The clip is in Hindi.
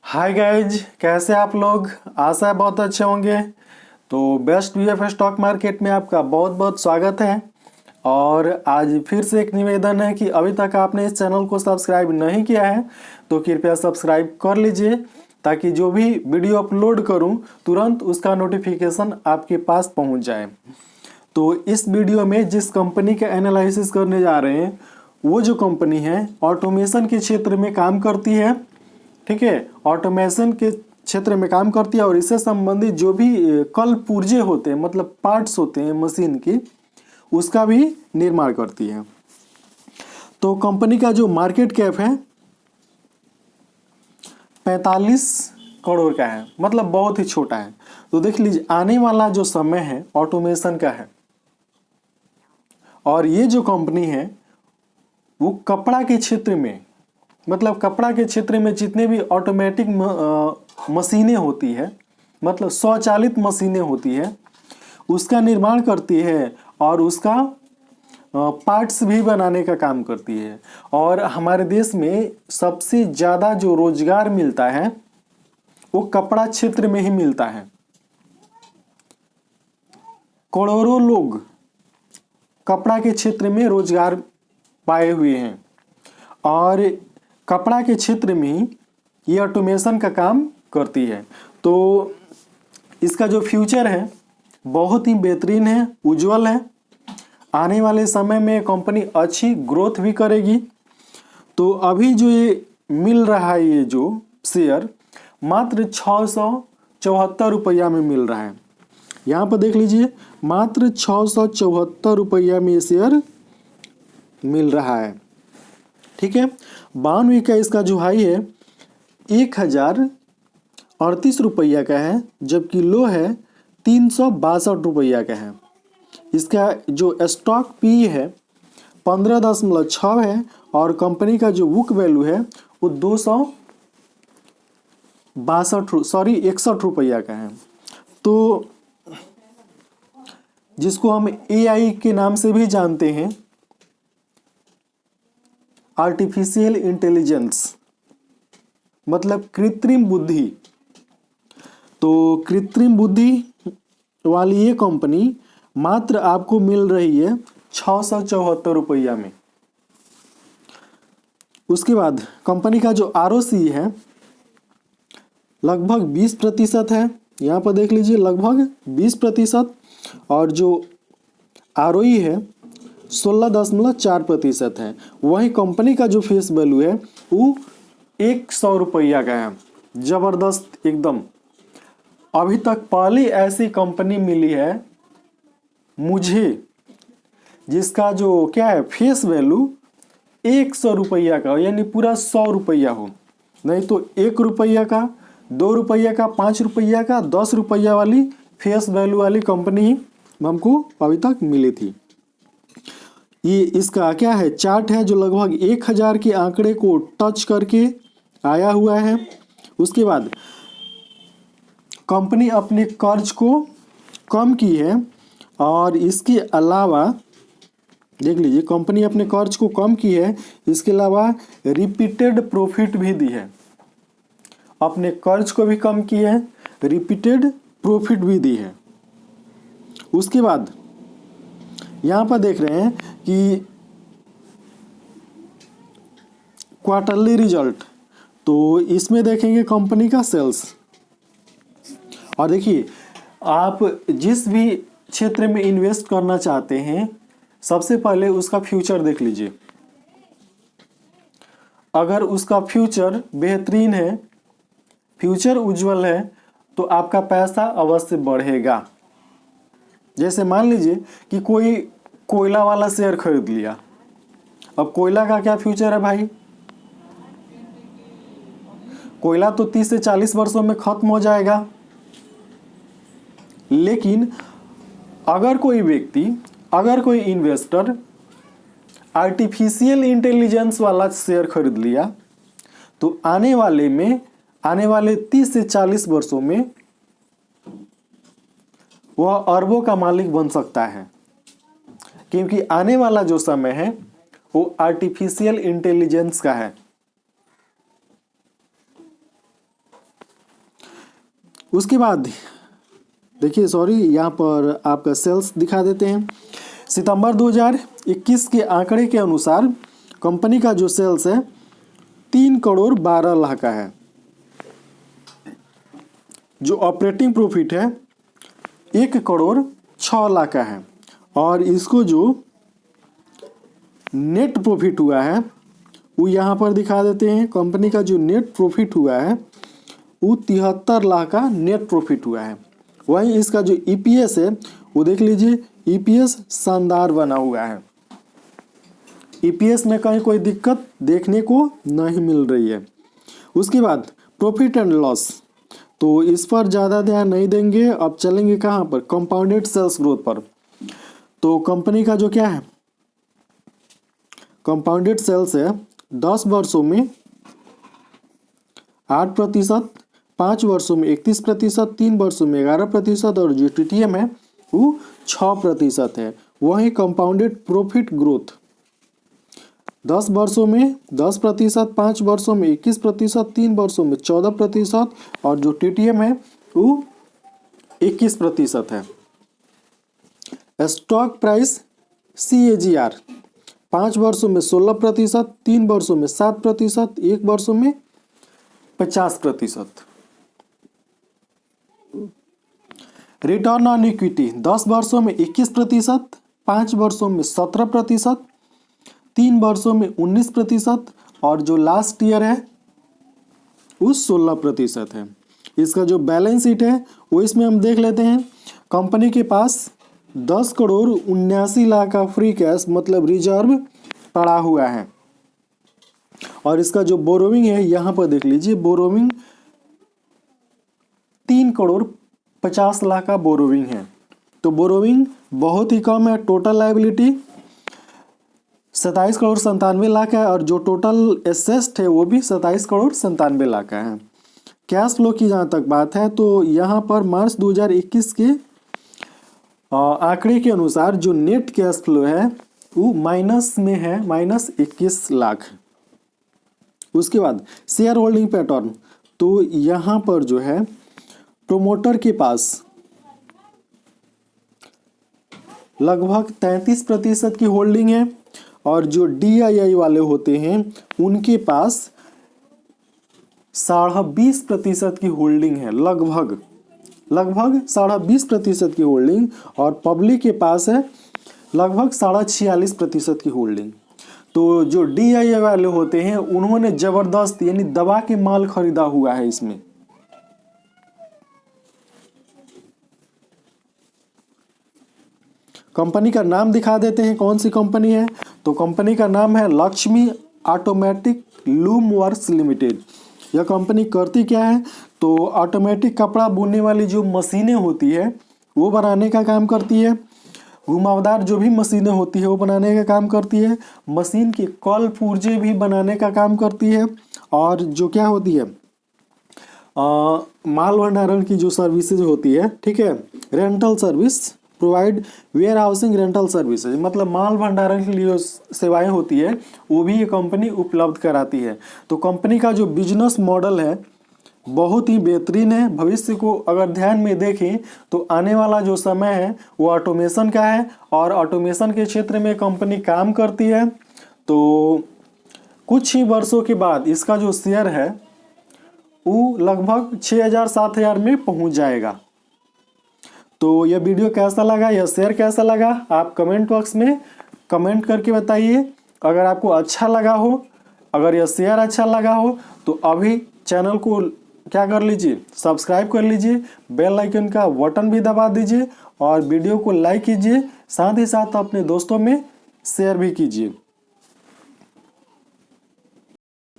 हाय गाइज, कैसे आप लोग। आशा है बहुत अच्छे होंगे। तो बेस्ट वीएफ स्टॉक मार्केट में आपका बहुत बहुत स्वागत है। और आज फिर से एक निवेदन है कि अभी तक आपने इस चैनल को सब्सक्राइब नहीं किया है तो कृपया सब्सक्राइब कर लीजिए, ताकि जो भी वीडियो अपलोड करूं तुरंत उसका नोटिफिकेशन आपके पास पहुंच जाए। तो इस वीडियो में जिस कंपनी का एनालिसिस करने जा रहे हैं वो जो कंपनी है ऑटोमेशन के क्षेत्र में काम करती है। ठीक है, ऑटोमेशन के क्षेत्र में काम करती है और इससे संबंधित जो भी कल पुर्जे होते हैं, मतलब पार्ट्स होते हैं मशीन की, उसका भी निर्माण करती है। तो कंपनी का जो मार्केट कैप है 45 करोड़ का है, मतलब बहुत ही छोटा है। तो देख लीजिए, आने वाला जो समय है ऑटोमेशन का है और ये जो कंपनी है वो कपड़ा के क्षेत्र में, मतलब कपड़ा के क्षेत्र में जितने भी ऑटोमेटिक मशीनें होती है, मतलब स्वचालित मशीनें होती है, उसका निर्माण करती है और उसका पार्ट्स भी बनाने का काम करती है। और हमारे देश में सबसे ज़्यादा जो रोजगार मिलता है वो कपड़ा क्षेत्र में ही मिलता है। करोड़ों लोग कपड़ा के क्षेत्र में रोजगार पाए हुए हैं और कपड़ा के क्षेत्र में ही ये ऑटोमेशन का काम करती है। तो इसका जो फ्यूचर है बहुत ही बेहतरीन है, उज्जवल है। आने वाले समय में कंपनी अच्छी ग्रोथ भी करेगी। तो अभी जो ये मिल रहा है, ये जो शेयर मात्र 674 रुपया में मिल रहा है। यहाँ पर देख लीजिए, मात्र 674 रुपया में ये शेयर मिल रहा है। ठीक है, 92 का इसका जो हाई है 1038 रुपया का है, जबकि लो है 362 रुपया का है। इसका जो स्टॉक पी है 15.6 है और कंपनी का जो बुक वैल्यू है वो 61 रुपया का है। तो जिसको हम एआई के नाम से भी जानते हैं, आर्टिफिशियल इंटेलिजेंस, मतलब कृत्रिम बुद्धि। तो कृत्रिम बुद्धि वाली ये कंपनी मात्र आपको मिल रही है 674 रुपया में। उसके बाद कंपनी का जो आरओसी है लगभग 20% है। यहाँ पर देख लीजिए, लगभग 20%। और जो आरओई है 16.4% है। वहीं कंपनी का जो फेस वैल्यू है वो 100 रुपया का है। जबरदस्त एकदम। अभी तक पहली ऐसी कंपनी मिली है मुझे जिसका जो क्या है फेस वैल्यू 100 रुपया का, यानी पूरा 100 रुपया हो। नहीं तो 1 रुपया का, 2 रुपया का, 5 रुपया का, 10 रुपया वाली फेस वैल्यू वाली कंपनी ही हमको अभी तक मिली थी। ये इसका क्या है, चार्ट है जो लगभग 1000 के आंकड़े को टच करके आया हुआ है। उसके बाद कंपनी अपने कर्ज को कम की है और इसके अलावा देख लीजिए, कंपनी अपने कर्ज को कम की है, इसके अलावा रिपीटेड प्रॉफिट भी दी है। अपने कर्ज को भी कम की है, रिपीटेड प्रॉफिट भी दी है। उसके बाद यहाँ पर देख रहे हैं कि क्वार्टरली रिजल्ट, तो इसमें देखेंगे कंपनी का सेल्स। और देखिए, आप जिस भी क्षेत्र में इन्वेस्ट करना चाहते हैं सबसे पहले उसका फ्यूचर देख लीजिए। अगर उसका फ्यूचर बेहतरीन है, फ्यूचर उज्जवल है, तो आपका पैसा अवश्य बढ़ेगा। जैसे मान लीजिए कि कोई कोयला वाला शेयर खरीद लिया। अब कोयला का क्या फ्यूचर है भाई? कोयला तो 30 से 40 वर्षों में खत्म हो जाएगा। लेकिन अगर कोई व्यक्ति, अगर कोई इन्वेस्टर आर्टिफिशियल इंटेलिजेंस वाला शेयर खरीद लिया तो आने वाले 30 से 40 वर्षों में वह अरबों का मालिक बन सकता है, क्योंकि आने वाला जो समय है वो आर्टिफिशियल इंटेलिजेंस का है। उसके बाद देखिए यहाँ पर आपका सेल्स दिखा देते हैं। सितंबर 2021 के आंकड़े के अनुसार कंपनी का जो सेल्स है 3 करोड़ 12 लाख का है। जो ऑपरेटिंग प्रॉफिट है 1 करोड़ 6 लाख का है। और इसको जो नेट प्रॉफिट हुआ है वो यहाँ पर दिखा देते हैं। कंपनी का जो नेट प्रॉफिट हुआ है वो 73 लाख का नेट प्रॉफिट हुआ है। वहीं इसका जो ईपीएस है वो देख लीजिए, ईपीएस शानदार बना हुआ है। ईपीएस में कहीं कोई दिक्कत देखने को नहीं मिल रही है। उसके बाद प्रॉफिट एंड लॉस, तो इस पर ज़्यादा ध्यान नहीं देंगे। अब चलेंगे कहाँ पर, कंपाउंडेड सेल्स ग्रोथ पर। तो कंपनी का जो क्या है कंपाउंडेड सेल्स है 10 वर्षों में 8%, 5 वर्षों में 31%, 3 वर्षों में 11% और जो टीटीएम है वो 6% है। वहीं कंपाउंडेड प्रॉफिट ग्रोथ 10 वर्षों में 10%, 5 वर्षों में 21%, 3 वर्षों में 14% और जो टीटीएम है वो 21% है। स्टॉक प्राइस CAGR 5 वर्षों में 16%, 3 वर्षों में 7%, 1 वर्षों में 50%। रिटर्न ऑन इक्विटी 10 वर्षों में 21%, 5 वर्षों में 17%, 3 वर्षों में 19% और जो लास्ट ईयर है वो 16% है। इसका जो बैलेंस शीट है वो इसमें हम देख लेते हैं। कंपनी के पास 10 करोड़ 79 लाख का फ्री कैश मतलब रिजर्व पड़ा हुआ है। और इसका जो बोरोविंग है यहाँ पर देख लीजिए, बोरोविंग 3 करोड़ 50 लाख का बोरोविंग है। तो बोरोविंग बहुत ही कम है। टोटल लायबिलिटी 27 करोड़ 97 लाख है और जो टोटल एसेट है वो भी 27 करोड़ 97 लाख का है। कैश फ्लो की जहाँ तक बात है तो यहाँ पर मार्च 2021 के आंकड़े के अनुसार जो नेट कैश फ्लो है वो माइनस में है, -21 लाख। उसके बाद शेयर होल्डिंग पैटर्न, तो यहाँ पर जो है प्रोमोटर के पास लगभग 33% की होल्डिंग है और जो DII वाले होते हैं उनके पास 20.5% की होल्डिंग है। लगभग 20.5% की होल्डिंग और पब्लिक के पास है लगभग 46.5% की होल्डिंग। तो जो DII वाले होते हैं उन्होंने जबरदस्त यानी दबा के माल खरीदा हुआ है इसमें। कंपनी का नाम दिखा देते हैं कौन सी कंपनी है। तो कंपनी का नाम है Lakshmi automatic loom works limited. यह कंपनी करती क्या है, तो ऑटोमेटिक कपड़ा बुनने वाली जो मशीनें होती है वो बनाने का काम करती है। घुमावदार जो भी मशीनें होती है वो बनाने का काम करती है। मशीन के कल पुर्जे भी बनाने का काम करती है। और जो क्या होती है माल भंडारण की जो सर्विसेज होती है, ठीक है, rental service provide warehousing rental services, मतलब माल भंडारण के लिए सेवाएं होती है वो भी ये कंपनी उपलब्ध कराती है। तो कंपनी का जो बिजनेस मॉडल है बहुत ही बेहतरीन है। भविष्य को अगर ध्यान में देखें तो आने वाला जो समय है वो ऑटोमेशन का है और ऑटोमेशन के क्षेत्र में कंपनी काम करती है। तो कुछ ही वर्षों के बाद इसका जो शेयर है वो लगभग 6,000-7,000 में पहुंच जाएगा। तो यह वीडियो कैसा लगा, यह शेयर कैसा लगा, आप कमेंट बॉक्स में कमेंट करके बताइए। अगर आपको अच्छा लगा हो, अगर यह शेयर अच्छा लगा हो तो अभी चैनल को क्या कर लीजिए, सब्सक्राइब कर लीजिए, बेल आइकन का बटन भी दबा दीजिए और वीडियो को लाइक कीजिए, साथ ही साथ अपने दोस्तों में शेयर भी कीजिए।